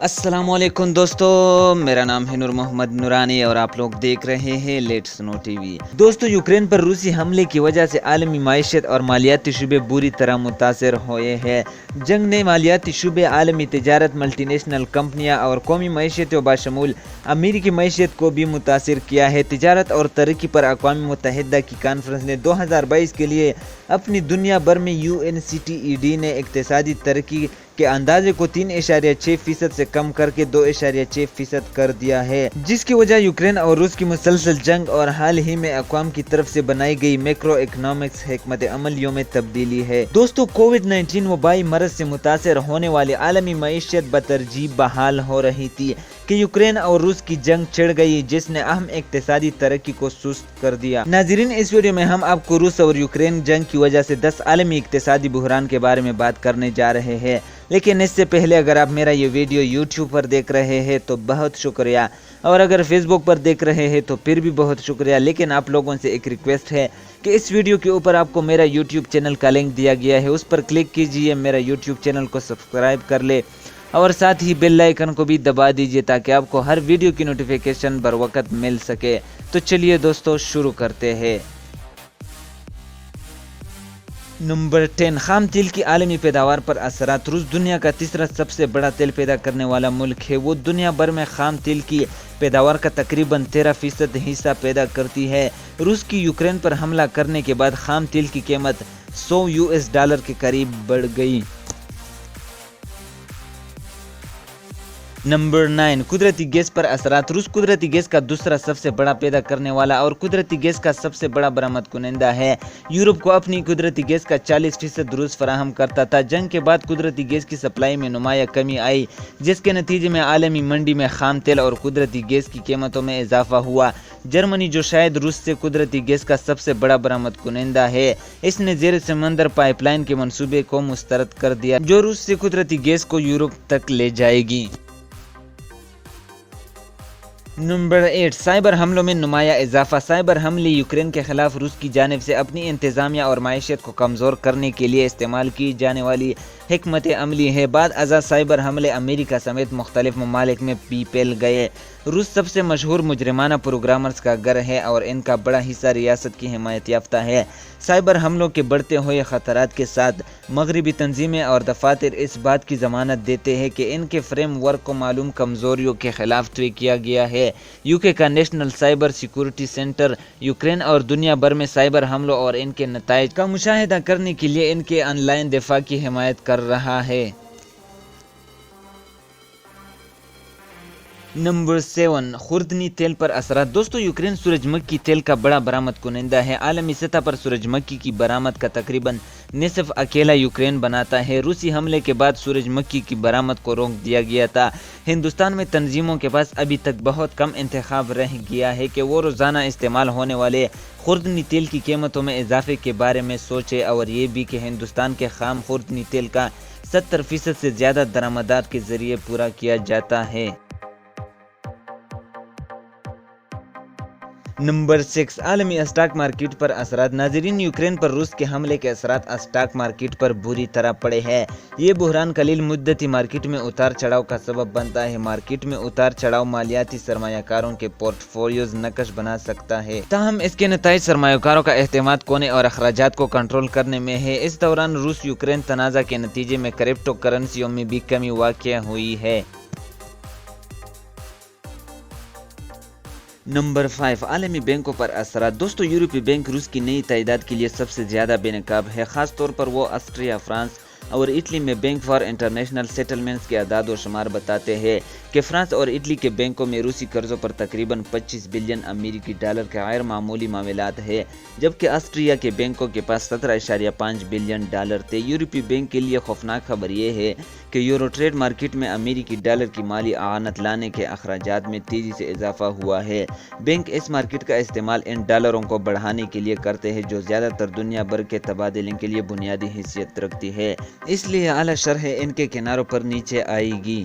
السلام علیکم دوستو، میرا نام ہے نور محمد نورانی اور آپ لوگ دیکھ رہے ہیں لیٹس نو ٹی وی۔ دوستو، یوکرین پر روسی حملے کی وجہ سے عالمی معیشت اور مالیاتی شعبے بری طرح متاثر ہوئے ہیں۔ جنگ نے مالیاتی شعبے، عالمی تجارت، ملٹی نیشنل کمپنیاں اور قومی معیشتوں بشمول امریکی معیشت کو بھی متاثر کیا ہے۔ تجارت اور ترقی پر اقوام متحدہ کی کانفرنس نے 2022 کے لیے اپنی دنیا بھر میں UNCTAD نے اقتصادی ترقی کے اندازے کو 3.6% سے کم کر کے 2.6% کر دیا ہے، جس کی وجہ یوکرین اور روس کی مسلسل جنگ اور حال ہی میں اقوام کی طرف سے بنائی گئی میکرو اکنامکس حکمت عملیوں میں تبدیلی ہے۔ دوستو، کووڈ-19 وبائی مرض سے متاثر ہونے والی عالمی معیشت بتدریج بحال ہو رہی تھی کہ یوکرین اور روس کی جنگ چھڑ گئی، جس نے اہم اقتصادی ترقی کو سست کر دیا۔ ناظرین، اس ویڈیو میں ہم آپ کو روس اور یوکرین جنگ کی وجہ سے 10 عالمی اقتصادی بحران کے بارے میں بات کرنے جا رہے ہیں، لیکن اس سے پہلے اگر آپ میرا یہ ویڈیو یوٹیوب پر دیکھ رہے ہیں تو بہت شکریہ، اور اگر فیس بک پر دیکھ رہے ہیں تو پھر بھی بہت شکریہ۔ لیکن آپ لوگوں سے ایک ریکویسٹ ہے کہ اس ویڈیو کے اوپر آپ کو میرا یوٹیوب چینل کا لنک دیا گیا ہے، اس پر کلک کیجئے، میرا یوٹیوب چینل کو سبسکرائب کر لے اور ساتھ ہی بیل آئیکن کو بھی دبا دیجئے تاکہ آپ کو ہر ویڈیو کی نوٹیفیکیشن بر وقت مل سکے۔ تو چلیے دوستو، شروع کرتے ہیں۔ نمبر 10، خام تیل کی عالمی پیداوار پر اثرات۔ روس دنیا کا تیسرا سب سے بڑا تیل پیدا کرنے والا ملک ہے۔ وہ دنیا بھر میں خام تیل کی پیداوار کا تقریباً 13% حصہ پیدا کرتی ہے۔ روس کی یوکرین پر حملہ کرنے کے بعد خام تیل کی قیمت $100 کے قریب بڑھ گئی۔ نمبر 9، قدرتی گیس پر اثرات۔ روس قدرتی گیس کا دوسرا سب سے بڑا پیدا کرنے والا اور قدرتی گیس کا سب سے بڑا برآمد کنندہ ہے۔ یورپ کو اپنی قدرتی گیس کا 40% روس فراہم کرتا تھا۔ جنگ کے بعد قدرتی گیس کی سپلائی میں نمایاں کمی آئی، جس کے نتیجے میں عالمی منڈی میں خام تیل اور قدرتی گیس کی قیمتوں میں اضافہ ہوا۔ جرمنی، جو شاید روس سے قدرتی گیس کا سب سے بڑا برآمد کنندہ ہے، اس نے زیر سمندر پائپ لائن کے منصوبے کو مسترد کر دیا جو روس سے قدرتی گیس کو یورپ تک لے جائے گی۔ نمبر 8، سائبر حملوں میں نمایاں اضافہ۔ سائبر حملے یوکرین کے خلاف روس کی جانب سے اپنی انتظامیہ اور معیشت کو کمزور کرنے کے لیے استعمال کی جانے والی حکمت عملی ہے۔ بعد ازاں سائبر حملے امریکہ سمیت مختلف ممالک میں بھی پھیل گئے۔ روس سب سے مشہور مجرمانہ پروگرامرز کا گھر ہے اور ان کا بڑا حصہ ریاست کی حمایت یافتہ ہے۔ سائبر حملوں کے بڑھتے ہوئے خطرات کے ساتھ، مغربی تنظیمیں اور دفاتر اس بات کی ضمانت دیتے ہیں کہ ان کے فریم ورک کو معلوم کمزوریوں کے خلاف ٹویک کیا گیا ہے۔ UK کا national cyber security centre Ukraine اور دنیا بھر میں سائبر حملوں اور ان کے نتائج کا مشاہدہ کرنے کے لیے ان کے آن لائن دفاع کی حمایت کر رہا ہے۔ نمبر 7، خوردنی تیل پر اثرات۔ دوستو، یوکرین سورج مکھی تیل کا بڑا برآمد کنندہ ہے۔ عالمی سطح پر سورج مکھی کی برآمد کا تقریباً نصف اکیلا یوکرین بناتا ہے۔ روسی حملے کے بعد سورج مکھی کی برآمد کو روک دیا گیا تھا۔ ہندوستان میں تنظیموں کے پاس ابھی تک بہت کم انتخاب رہ گیا ہے کہ وہ روزانہ استعمال ہونے والے خوردنی تیل کی قیمتوں میں اضافے کے بارے میں سوچے، اور یہ بھی کہ ہندوستان کے خام خوردنی تیل کا 70% سے زیادہ درآمدات کے ذریعے پورا کیا جاتا ہے۔ نمبر 6، عالمی اسٹاک مارکیٹ پر اثرات۔ ناظرین، یوکرین پر روس کے حملے کے اثرات اسٹاک مارکیٹ پر بری طرح پڑے ہیں۔ یہ بحران قلیل مدتی مارکیٹ میں اتار چڑھاؤ کا سبب بنتا ہے۔ مارکیٹ میں اتار چڑھاؤ مالیاتی سرمایہ کاروں کے پورٹ فولیوز نقش بنا سکتا ہے، تاہم اس کے نتائج سرمایہ کاروں کا اعتماد کھونے اور اخراجات کو کنٹرول کرنے میں ہے۔ اس دوران روس یوکرین تنازع کے نتیجے میں کرپٹو کرنسیوں میں بھی کمی واقع ہوئی ہے۔ نمبر 5، عالمی بینکوں پر اثرات۔ دوستو، یورپی بینک روس کی نئی تعداد کے لیے سب سے زیادہ بے نقاب ہے، خاص طور پر وہ آسٹریا، فرانس اور اٹلی میں بینک فار انٹرنیشنل سیٹلمنٹس کے اعداد و شمار بتاتے ہیں کہ فرانس اور اٹلی کے بینکوں میں روسی قرضوں پر تقریباً 25 بلین امریکی ڈالر کے غیر معمولی معاملات ہیں، جبکہ آسٹریا کے بینکوں کے پاس 17.5 بلین ڈالر تھے۔ یورپی بینک کے لیے خوفناک خبر یہ ہے کہ یورو ٹریڈ مارکیٹ میں امریکی ڈالر کی مالی اعانت لانے کے اخراجات میں تیزی سے اضافہ ہوا ہے۔ بینک اس مارکیٹ کا استعمال ان ڈالروں کو بڑھانے کے لیے کرتے ہیں جو زیادہ تر دنیا بھر کے تبادلے کے لیے بنیادی حیثیت رکھتی ہے، اس لیے اعلیٰ شرح ان کے کناروں پر نیچے آئے گی۔